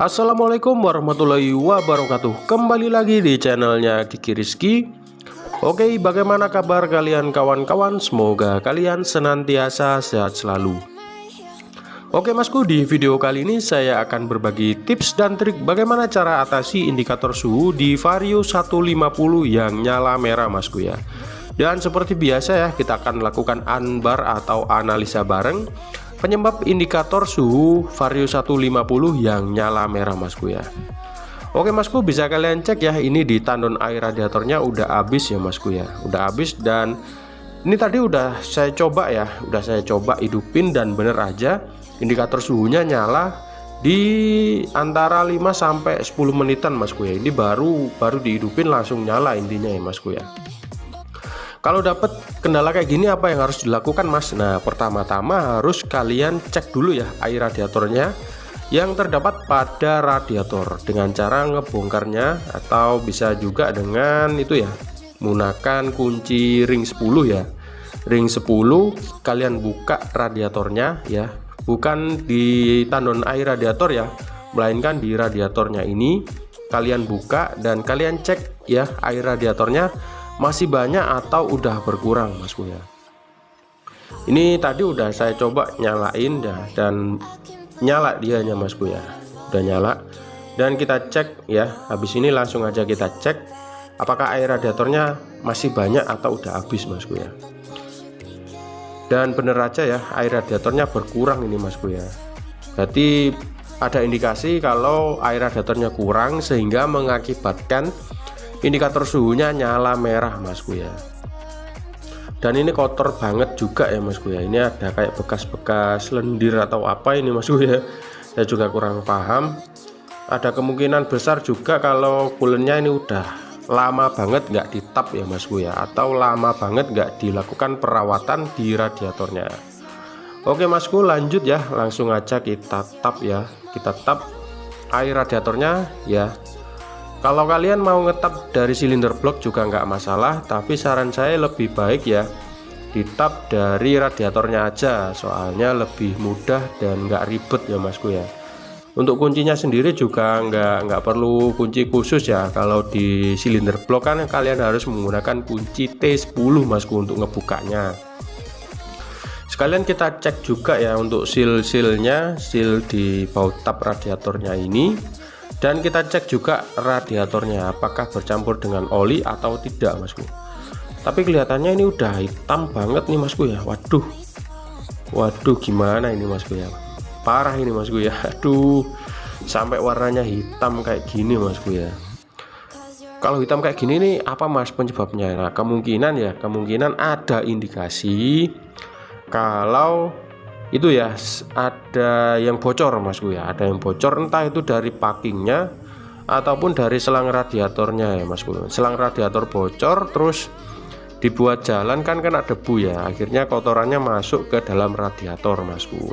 Assalamualaikum warahmatullahi wabarakatuh. Kembali lagi di channelnya Kiki Rizky. Oke, bagaimana kabar kalian kawan-kawan? Semoga kalian senantiasa sehat selalu. Oke masku, di video kali ini saya akan berbagi tips dan trik bagaimana cara atasi indikator suhu di Vario 150 yang nyala merah masku ya. Dan seperti biasa ya, kita akan melakukan unbar atau analisa bareng penyebab indikator suhu Vario 150 yang nyala merah masku ya. Oke masku, bisa kalian cek ya, ini di tandon air radiatornya udah habis ya masku ya, udah habis. Dan ini tadi udah saya coba ya, hidupin dan bener aja indikator suhunya nyala di antara 5 sampai 10 menitan masku ya. Ini baru dihidupin langsung nyala intinya ya masku ya. Kalau dapat kendala kayak gini apa yang harus dilakukan mas? Nah, pertama-tama harus kalian cek dulu ya air radiatornya yang terdapat pada radiator dengan cara ngebongkarnya, atau bisa juga dengan itu ya, menggunakan kunci ring 10 ya. Ring 10 kalian buka radiatornya ya, bukan di tandon air radiator ya, melainkan di radiatornya ini kalian buka dan kalian cek ya air radiatornya masih banyak atau udah berkurang masku ya. Ini tadi udah saya coba nyalain ya, dan nyala dianya masku ya, udah nyala. Dan kita cek ya, habis ini langsung aja kita cek apakah air radiatornya masih banyak atau udah habis masku ya. Dan bener aja ya, air radiatornya berkurang ini masku ya. Berarti ada indikasi kalau air radiatornya kurang sehingga mengakibatkan indikator suhunya nyala merah masku ya. Dan ini kotor banget juga ya masku ya. Ini ada kayak bekas-bekas lendir atau apa ini masku ya, saya juga kurang paham. Ada kemungkinan besar juga kalau coolernya ini udah lama banget nggak ditap ya masku ya, atau lama banget nggak dilakukan perawatan di radiatornya. Oke masku, lanjut ya, langsung aja kita tap ya, kita tap air radiatornya ya. Kalau kalian mau ngetap dari silinder blok juga nggak masalah, tapi saran saya lebih baik ya ditap dari radiatornya aja, soalnya lebih mudah dan nggak ribet ya masku ya. Untuk kuncinya sendiri juga nggak perlu kunci khusus ya. Kalau di silinder blok kan kalian harus menggunakan kunci T10 masku untuk ngebukanya. Sekalian kita cek juga ya untuk seal-sealnya, seal di baut tap radiatornya ini. Dan kita cek juga radiatornya apakah bercampur dengan oli atau tidak masku. Tapi kelihatannya ini udah hitam banget nih masku ya. Waduh gimana ini masku ya, parah ini masku ya. Aduh, sampai warnanya hitam kayak gini masku ya. Kalau hitam kayak gini nih apa mas penyebabnya? Nah, kemungkinan ada indikasi kalau itu ya ada yang bocor masku ya, ada yang bocor, entah itu dari packingnya ataupun dari selang radiatornya ya masku. Selang radiator bocor terus dibuat jalan kan kena debu ya, akhirnya kotorannya masuk ke dalam radiator masku.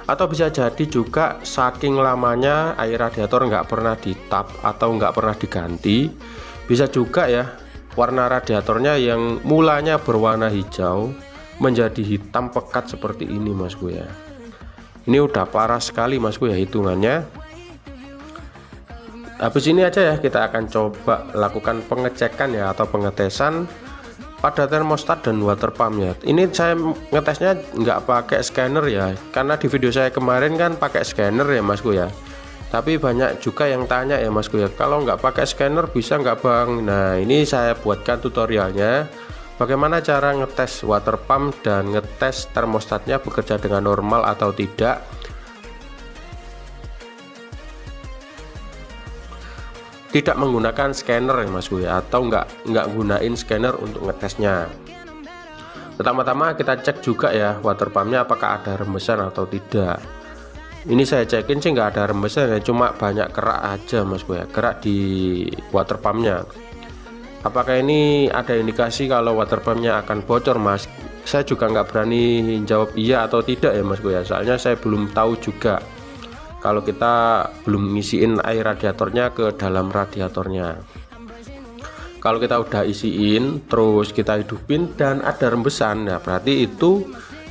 Atau bisa jadi juga saking lamanya air radiator nggak pernah ditap atau nggak pernah diganti. Bisa juga ya warna radiatornya yang mulanya berwarna hijau menjadi hitam pekat seperti ini masku ya. Ini udah parah sekali masku ya hitungannya. Habis ini aja ya kita akan coba lakukan pengecekan ya, atau pengetesan pada termostat dan water pump ya. Ini saya ngetesnya nggak pakai scanner ya, karena di video saya kemarin kan pakai scanner ya masku ya. Tapi banyak juga yang tanya ya masku ya, kalau nggak pakai scanner bisa nggak bang? Nah ini saya buatkan tutorialnya bagaimana cara ngetes water pump dan ngetes termostatnya bekerja dengan normal atau tidak. Tidak menggunakan scanner ya masku ya, atau nggak gunain scanner untuk ngetesnya. Pertama-tama kita cek juga ya water pumpnya apakah ada rembesan atau tidak. Ini saya cekin sih nggak ada rembesan ya, cuma banyak kerak aja masku ya, kerak di water pumpnya. Apakah ini ada indikasi kalau water pumpnya akan bocor mas? Saya juga nggak berani jawab iya atau tidak ya masku ya, soalnya saya belum tahu juga kalau kita belum ngisiin air radiatornya ke dalam radiatornya. Kalau kita udah isiin terus kita hidupin dan ada rembesan, nah berarti itu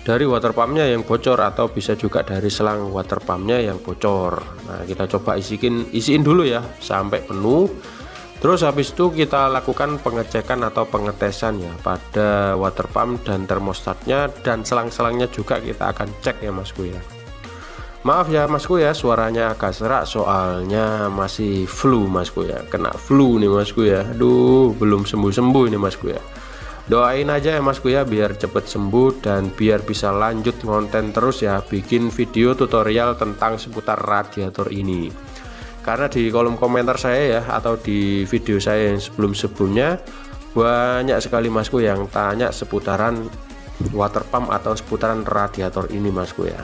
dari water pumpnya yang bocor atau bisa juga dari selang water pumpnya yang bocor. Nah, kita coba isiin dulu ya sampai penuh. Terus habis itu kita lakukan pengecekan atau pengetesan ya pada water pump dan termostatnya, dan selang-selangnya juga kita akan cek ya Masku ya. Maaf ya Masku ya, suaranya agak serak soalnya masih flu Masku ya, kena flu nih Masku ya. Aduh, belum sembuh-sembuh ini Masku ya. Doain aja ya Masku ya biar cepet sembuh dan biar bisa lanjut konten terus ya, bikin video tutorial tentang seputar radiator ini. Karena di kolom komentar saya ya atau di video saya yang sebelum-sebelumnya banyak sekali Masku yang tanya seputaran water pump atau seputaran radiator ini Masku ya.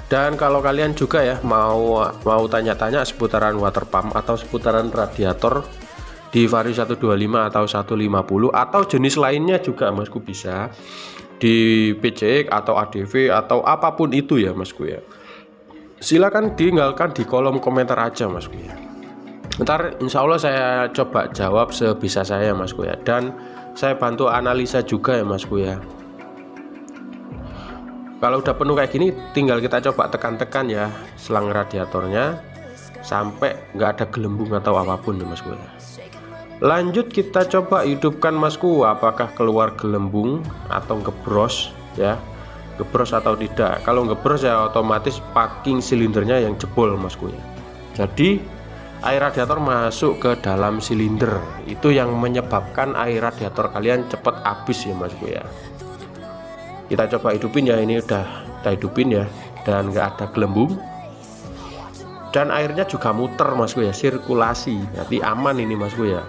Dan kalau kalian juga ya mau tanya-tanya seputaran water pump atau seputaran radiator di Vario 125 atau 150 atau jenis lainnya juga Masku, bisa di PCX atau ADV atau apapun itu ya Masku ya, silakan tinggalkan di kolom komentar aja Masku ya. Ntar insya Allah saya coba jawab sebisa saya Masku ya, dan saya bantu analisa juga ya Masku ya. Kalau udah penuh kayak gini tinggal kita coba tekan-tekan ya selang radiatornya sampai nggak ada gelembung atau apapun ya Masku ya. Lanjut kita coba hidupkan Masku, apakah keluar gelembung atau ngebros ya, ngebros atau tidak. Kalau ngebros ya otomatis packing silindernya yang jebol Masku ya. Jadi air radiator masuk ke dalam silinder, itu yang menyebabkan air radiator kalian cepat habis ya Masku ya. Kita coba hidupin ya, ini udah kita hidupin ya, dan nggak ada gelembung. Dan airnya juga muter Masku ya, sirkulasi, jadi aman ini Masku ya.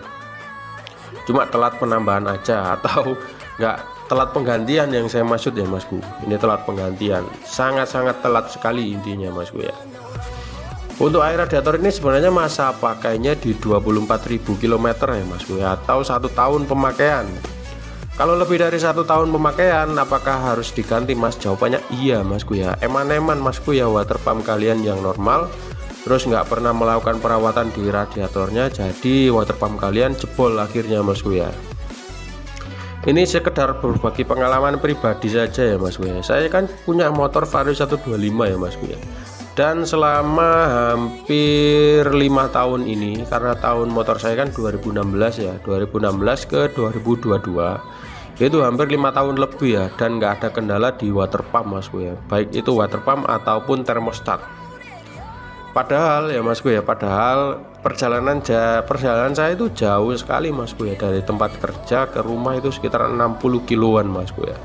Cuma telat penambahan aja atau nggak telat penggantian yang saya maksud ya Masku. Ini telat penggantian, sangat-sangat telat sekali intinya Masku ya. Untuk air radiator ini sebenarnya masa pakainya di 24.000 km ya Masku ya, atau 1 tahun pemakaian. Kalau lebih dari 1 tahun pemakaian apakah harus diganti Mas? Jawabannya iya Masku ya, eman-eman Masku ya water pump kalian yang normal terus nggak pernah melakukan perawatan di radiatornya, jadi water pump kalian jebol akhirnya Masku ya. Ini sekedar berbagi pengalaman pribadi saja ya Masku ya. Saya kan punya motor Vario 125 ya Masku ya, dan selama hampir 5 tahun ini, karena tahun motor saya kan 2016 ya, 2016 ke 2022, itu hampir 5 tahun lebih ya, dan nggak ada kendala di water pump Masku ya, baik itu water pump ataupun termostat. Padahal ya Masku ya, padahal perjalanan saya itu jauh sekali Masku ya, dari tempat kerja ke rumah itu sekitar 60 kiloan Masku ya.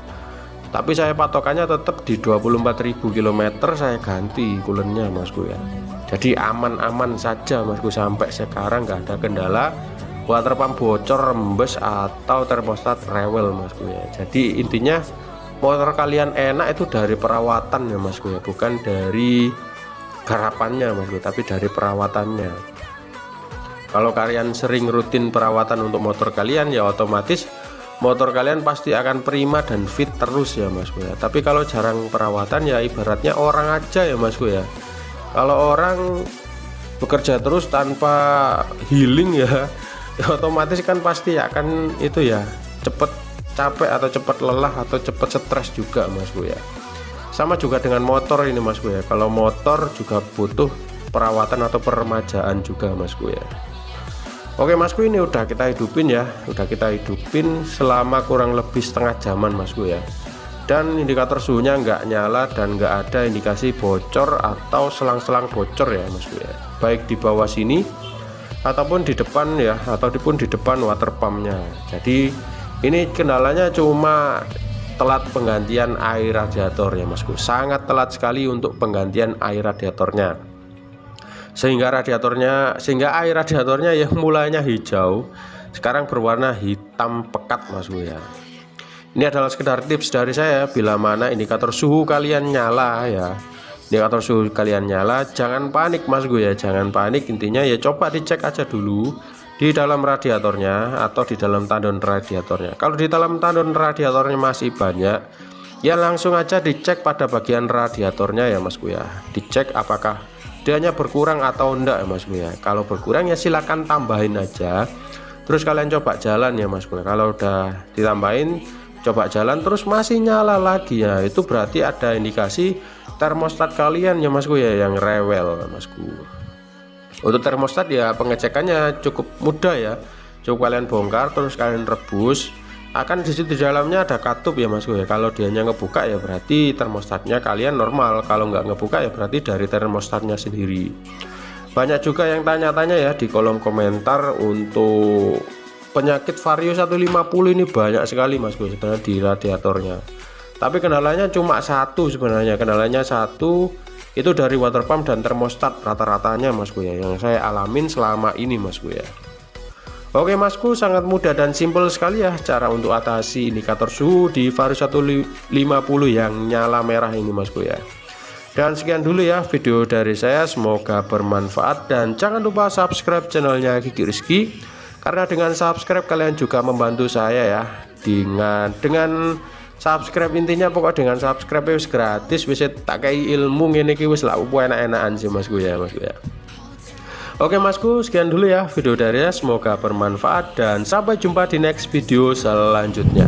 Tapi saya patokannya tetap di 24.000 km saya ganti kulennya Masku ya. Jadi aman-aman saja Masku, sampai sekarang nggak ada kendala water pump bocor, rembes atau termostat rewel Masku ya. Jadi intinya motor kalian enak itu dari perawatan ya Masku ya, bukan dari garapannya Masku, tapi dari perawatannya. Kalau kalian sering rutin perawatan untuk motor kalian ya otomatis motor kalian pasti akan prima dan fit terus ya Masku ya. Tapi kalau jarang perawatan ya ibaratnya orang aja ya Masku ya. Kalau orang bekerja terus tanpa healing ya, otomatis kan pasti akan itu ya, cepet capek atau cepet lelah atau cepet stres juga Masku ya. Sama juga dengan motor ini Masku ya, kalau motor juga butuh perawatan atau peremajaan juga Masku ya. Oke Masku, ini udah kita hidupin ya, udah kita hidupin selama kurang lebih setengah jaman Masku ya. Dan indikator suhunya nggak nyala dan nggak ada indikasi bocor atau selang-selang bocor ya Masku ya, baik di bawah sini ataupun di depan ya, ataupun di depan water pumpnya. Jadi ini kendalanya cuma telat penggantian air radiator ya Masku, sangat telat sekali untuk penggantian air radiatornya, sehingga air radiatornya yang mulanya hijau sekarang berwarna hitam pekat Masku ya. Ini adalah sekedar tips dari saya, bila mana indikator suhu kalian nyala ya, indikator suhu kalian nyala, jangan panik Masku ya, jangan panik. Intinya ya coba dicek aja dulu di dalam radiatornya atau di dalam tandon radiatornya. Kalau di dalam tandon radiatornya masih banyak ya langsung aja dicek pada bagian radiatornya ya Masku ya, dicek apakah dianya berkurang atau enggak ya Masku ya. Kalau berkurang ya silakan tambahin aja, terus kalian coba jalan ya Masku ya. Kalau udah ditambahin coba jalan terus masih nyala lagi ya, itu berarti ada indikasi termostat kalian ya Masku ya yang rewel Masku. Untuk termostat ya pengecekannya cukup mudah ya, cukup kalian bongkar terus kalian rebus. Akan di situ di dalamnya ada katup ya Masku ya. Kalau dianya ngebuka ya berarti termostatnya kalian normal, kalau nggak ngebuka ya berarti dari termostatnya sendiri. Banyak juga yang tanya-tanya ya di kolom komentar untuk penyakit Vario 150 ini banyak sekali Masku sebenarnya di radiatornya. Tapi kendalanya cuma satu sebenarnya, kendalanya satu itu dari water pump dan termostat rata-ratanya Masku ya, yang saya alamin selama ini Masku ya. Oke Masku, sangat mudah dan simpel sekali ya cara untuk atasi indikator suhu di Vario 150 yang nyala merah ini Masku ya. Dan sekian dulu ya video dari saya, semoga bermanfaat dan jangan lupa subscribe channelnya Kiki Rizky, karena dengan subscribe kalian juga membantu saya ya. Dengan subscribe, intinya pokok dengan subscribe wis gratis, wis tak kayak ilmu ngene iki wis lah enak-enakan sih Masku ya Masku ya. Oke Masku, sekian dulu ya video dari saya, semoga bermanfaat dan sampai jumpa di next video selanjutnya.